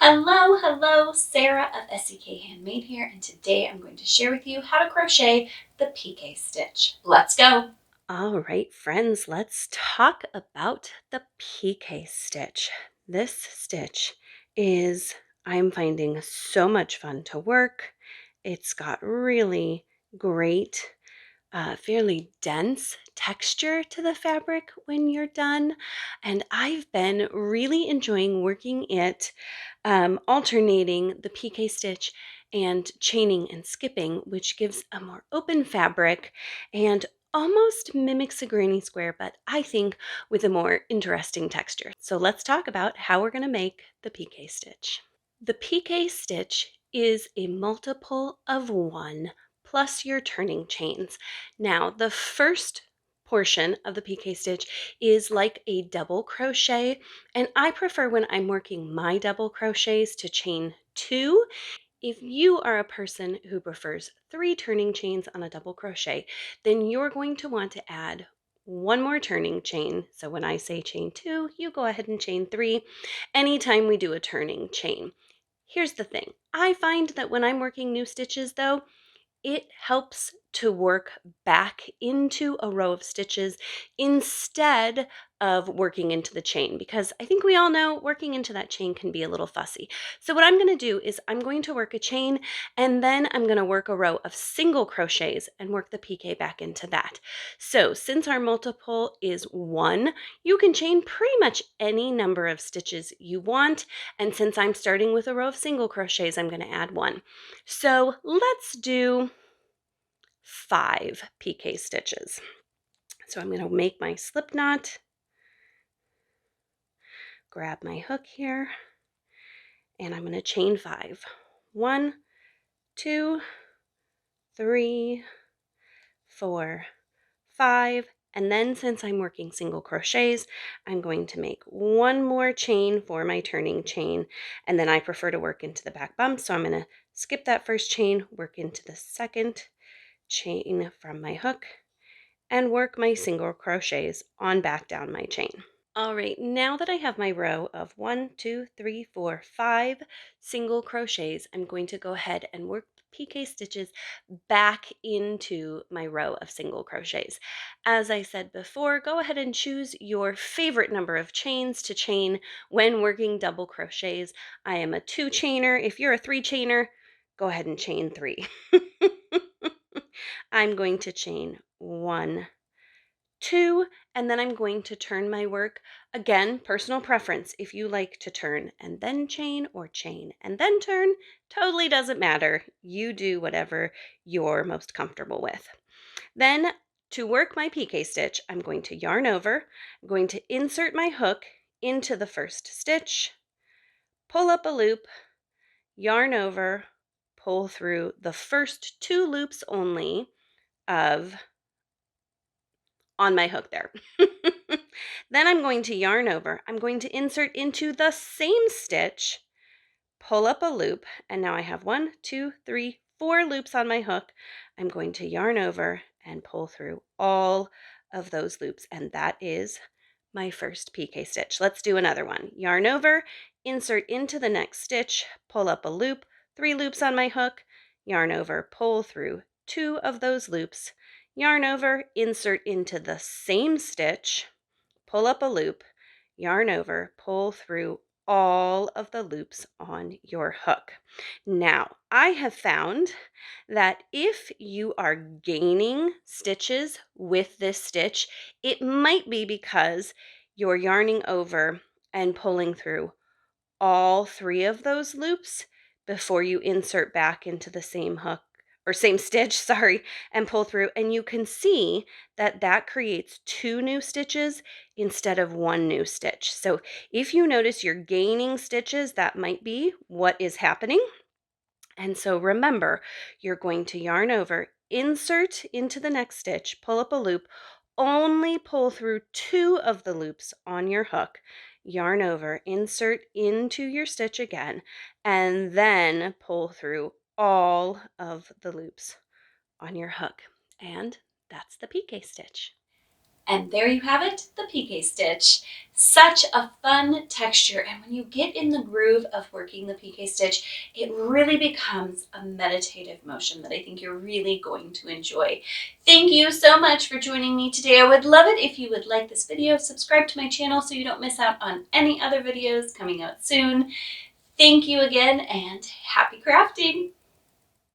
Hello, hello, Sarah of SEK Handmade here, and today I'm going to share with you how to crochet the Pique stitch. Let's go! All right, friends, let's talk about the Pique stitch. This stitch I'm finding so much fun to work. It's got really great, fairly dense texture to the fabric when you're done. And I've been really enjoying working it, alternating the Pique stitch and chaining and skipping, which gives a more open fabric and almost mimics a granny square, but I think with a more interesting texture. So let's talk about how we're going to make the Pique stitch. The Pique stitch is a multiple of 1 plus your turning chains. Now, the first portion of the Pique stitch is like a double crochet, and I prefer when I'm working my double crochets to chain 2. If you are a person who prefers 3 turning chains on a double crochet, then you're going to want to add 1 more turning chain. So when I say chain 2, you go ahead and chain 3 anytime we do a turning chain. Here's the thing. I find that when I'm working new stitches though, it helps to work back into a row of stitches instead of working into the chain, because I think we all know working into that chain can be a little fussy. So what I'm going to do is I'm going to work a chain, and then I'm going to work a row of single crochets and work the Pique back into that. So since our multiple is 1, you can chain pretty much any number of stitches you want, and since I'm starting with a row of single crochets, I'm going to add 1. So let's do 5 Pique stitches. So I'm going to make my slip knot, grab my hook here, and I'm going to chain 5. 1, 2, 3, 4, 5. And then since I'm working single crochets, I'm going to make 1 more chain for my turning chain. And then I prefer to work into the back bump. So I'm going to skip that first chain, work into the second chain from my hook, and work my single crochets on back down my chain. All right, now that I have my row of 1, 2, 3, 4, 5 single crochets, I'm going to go ahead and work Pique stitches back into my row of single crochets. As I said before, go ahead and choose your favorite number of chains to chain when working double crochets. I am a 2 chainer. If you're a 3 chainer, go ahead and chain 3. I'm going to chain 1, 2, and then I'm going to turn my work. Again, personal preference. If you like to turn and then chain, or chain and then turn, totally doesn't matter. You do whatever you're most comfortable with. Then to work my Pique stitch, I'm going to yarn over. I'm going to insert my hook into the first stitch, pull up a loop, yarn over, pull through the first 2 loops only of on my hook there. Then I'm going to yarn over. I'm going to insert into the same stitch, pull up a loop, and now I have 1, 2, 3, 4 loops on my hook. I'm going to yarn over and pull through all of those loops, and that is my first Pique stitch. Let's do another one. Yarn over, insert into the next stitch, pull up a loop, 3 loops on my hook, yarn over, pull through 2 of those loops, yarn over, insert into the same stitch, pull up a loop, yarn over, pull through all of the loops on your hook. Now, I have found that if you are gaining stitches with this stitch, it might be because you're yarning over and pulling through all 3 of those loops before you insert back into the same hook or same stitch, sorry, and pull through. And you can see that that creates 2 new stitches instead of 1 new stitch. So if you notice you're gaining stitches, that might be what is happening. And so remember, you're going to yarn over, insert into the next stitch, pull up a loop, only pull through 2 of the loops on your hook, yarn over, insert into your stitch again, and then pull through all of the loops on your hook. And that's the Pique stitch. And there you have it, the pique stitch. Such a fun texture, and when you get in the groove of working the pique stitch, it really becomes a meditative motion that I think you're really going to enjoy. Thank you so much for joining me today. I would love it if you would like this video, subscribe to my channel so you don't miss out on any other videos coming out soon. Thank you again, and happy crafting!